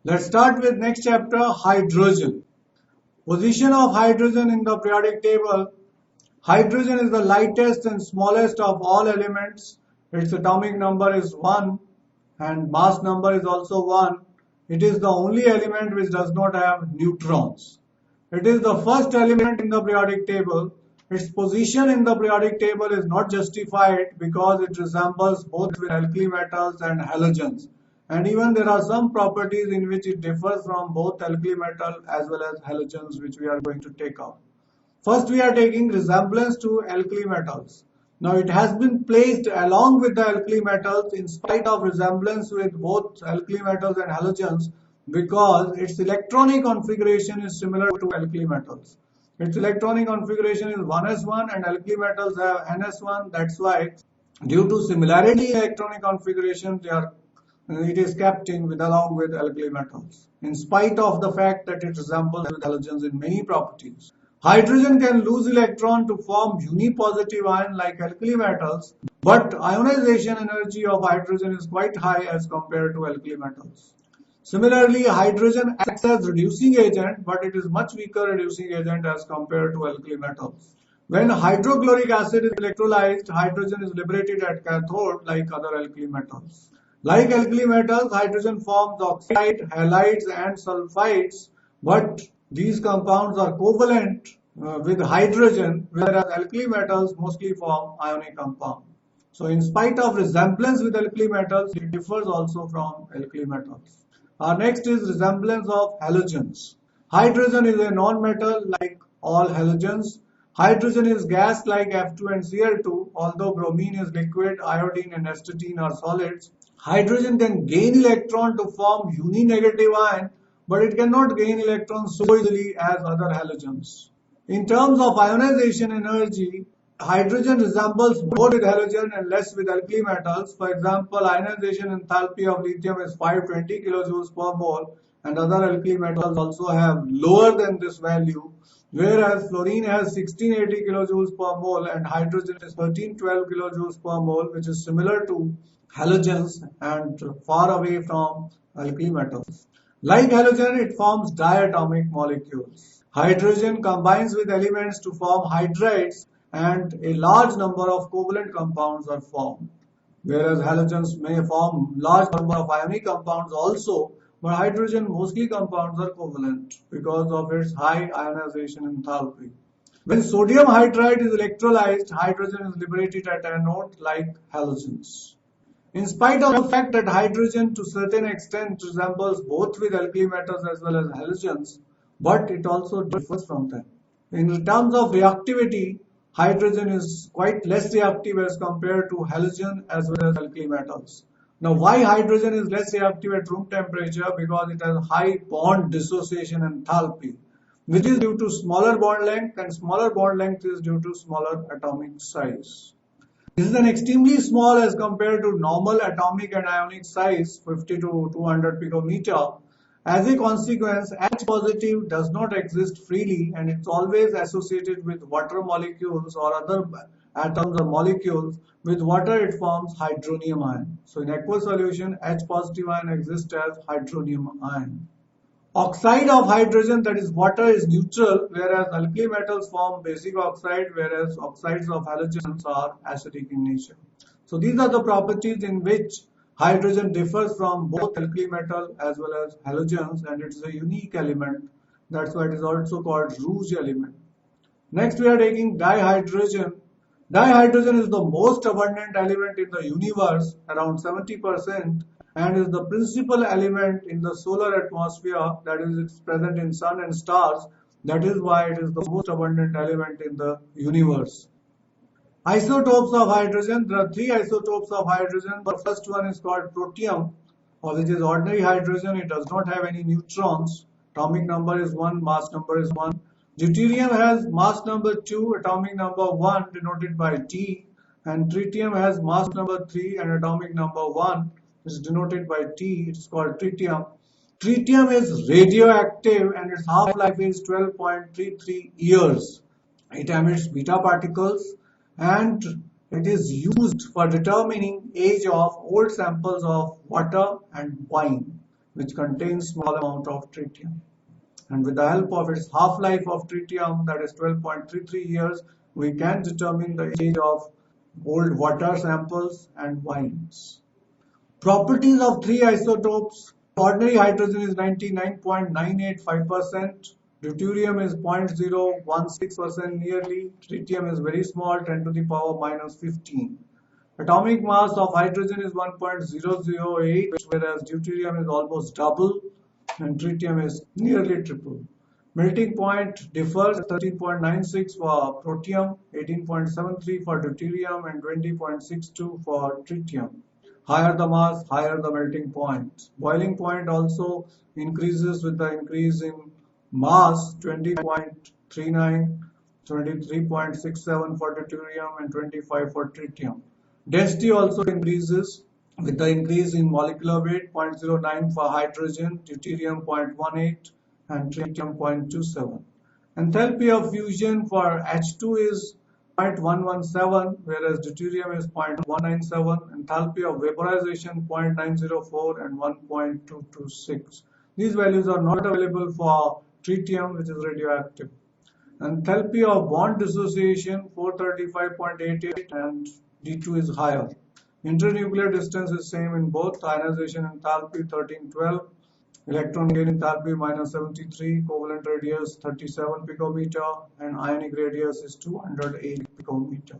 Let's start with next chapter, hydrogen. Position of hydrogen in the periodic table. Hydrogen is the lightest and smallest of all elements. Its atomic number is 1 and mass number is also 1. It is the only element which does not have neutrons. It is the first element in the periodic table. Its position in the periodic table is not justified because it resembles both with alkali metals and halogens. And even there are some properties in which it differs from both alkali metal as well as halogens, which we are going to take up. First, we are taking resemblance to alkali metals. Now, it has been placed along with the alkali metals in spite of resemblance with both alkali metals and halogens because its electronic configuration is similar to alkali metals. Its electronic configuration is 1s1 and alkali metals have ns1. That's why, due to similarity in electronic configuration, it is kept in with along with alkali metals, in spite of the fact that it resembles with halogens in many properties. Hydrogen can lose electron to form unipositive ion like alkali metals, but ionization energy of hydrogen is quite high as compared to alkali metals. Similarly, hydrogen acts as reducing agent, but it is much weaker reducing agent as compared to alkali metals. When hydrochloric acid is electrolyzed, hydrogen is liberated at cathode like other alkali metals. Like alkali metals, hydrogen forms oxide, halides and sulfides, but these compounds are covalent with hydrogen, whereas alkali metals mostly form ionic compounds. So in spite of resemblance with alkali metals, it differs also from alkali metals. Our next is resemblance of halogens. Hydrogen is a non-metal like all halogens. Hydrogen is gas like F2 and Cl2, although bromine is liquid, iodine and astatine are solids. Hydrogen can gain electron to form uninegative ion, but it cannot gain electrons so easily as other halogens. In terms of ionization energy, hydrogen resembles more with halogen and less with alkali metals. For example, ionization enthalpy of lithium is 520 kilojoules per mole, and other alkali metals also have lower than this value, whereas fluorine has 1680 kilojoules per mole and hydrogen is 1312 kilojoules per mole, which is similar to halogens and far away from alkali metals. Like halogen, it forms diatomic molecules. Hydrogen combines with elements to form hydrides and a large number of covalent compounds are formed. Whereas halogens may form large number of ionic compounds also, but hydrogen mostly compounds are covalent because of its high ionization enthalpy. When sodium hydride is electrolyzed, hydrogen is liberated at anode like halogens. In spite of the fact that hydrogen to a certain extent resembles both with alkali metals as well as halogens, but it also differs from them. In terms of reactivity, hydrogen is quite less reactive as compared to halogen as well as alkali metals. Now, why hydrogen is less reactive at room temperature? Because it has high bond dissociation enthalpy, which is due to smaller bond length, and smaller bond length is due to smaller atomic size. This is an extremely small as compared to normal atomic and ionic size, 50 to 200 picometer. As a consequence, H positive does not exist freely and it's always associated with water molecules or other atoms or molecules. With water, it forms hydronium ion. So in aqueous solution, H positive ion exists as hydronium ion. Oxide of hydrogen, that is water, is neutral, whereas alkali metals form basic oxide, whereas oxides of halogens are acidic in nature. So these are the properties in which hydrogen differs from both alkali metal as well as halogens, and it's a unique element. That's why it is also called rouge element. Next, we are taking dihydrogen. Dihydrogen is the most abundant element in the universe, around 70%, and is the principal element in the solar atmosphere, that is, it's present in sun and stars. That is why it is the most abundant element in the universe. Isotopes of hydrogen. There are three isotopes of hydrogen. The first one is called protium, or which is ordinary hydrogen. It does not have any neutrons. Atomic number is 1, mass number is 1. Deuterium has mass number 2, atomic number 1 denoted by T, and tritium has mass number 3 and atomic number 1 is denoted by T. It is called tritium. Tritium is radioactive and its half-life is 12.33 years. It emits beta particles and it is used for determining age of old samples of water and wine. which contains small amount of tritium. And with the help of its half-life of tritium, that is 12.33 years, we can determine the age of old water samples and wines. Properties of three isotopes. Ordinary hydrogen is 99.985%. Deuterium is 0.016% nearly. Tritium is very small, 10 to the power minus 15. Atomic mass of hydrogen is 1.008, whereas deuterium is almost double and tritium is nearly triple. Melting point differs 13.96 for protium, 18.73 for deuterium, and 20.62 for tritium. Higher the mass, higher the melting point. Boiling point also increases with the increase in mass, 20.39, 23.67 for deuterium, and 25 for tritium. Density also increases with the increase in molecular weight, 0.09 for hydrogen, deuterium 0.18, and tritium 0.27. Enthalpy of fusion for H2 is 0.117, whereas deuterium is 0.197. Enthalpy of vaporization 0.904 and 1.226. These values are not available for tritium, which is radioactive. Enthalpy of bond dissociation 435.88 and D2 is higher. Internuclear distance is same in both. Ionization enthalpy 1312. Electron gain enthalpy minus 73. Covalent radius 37 picometer and ionic radius is 208 picometer.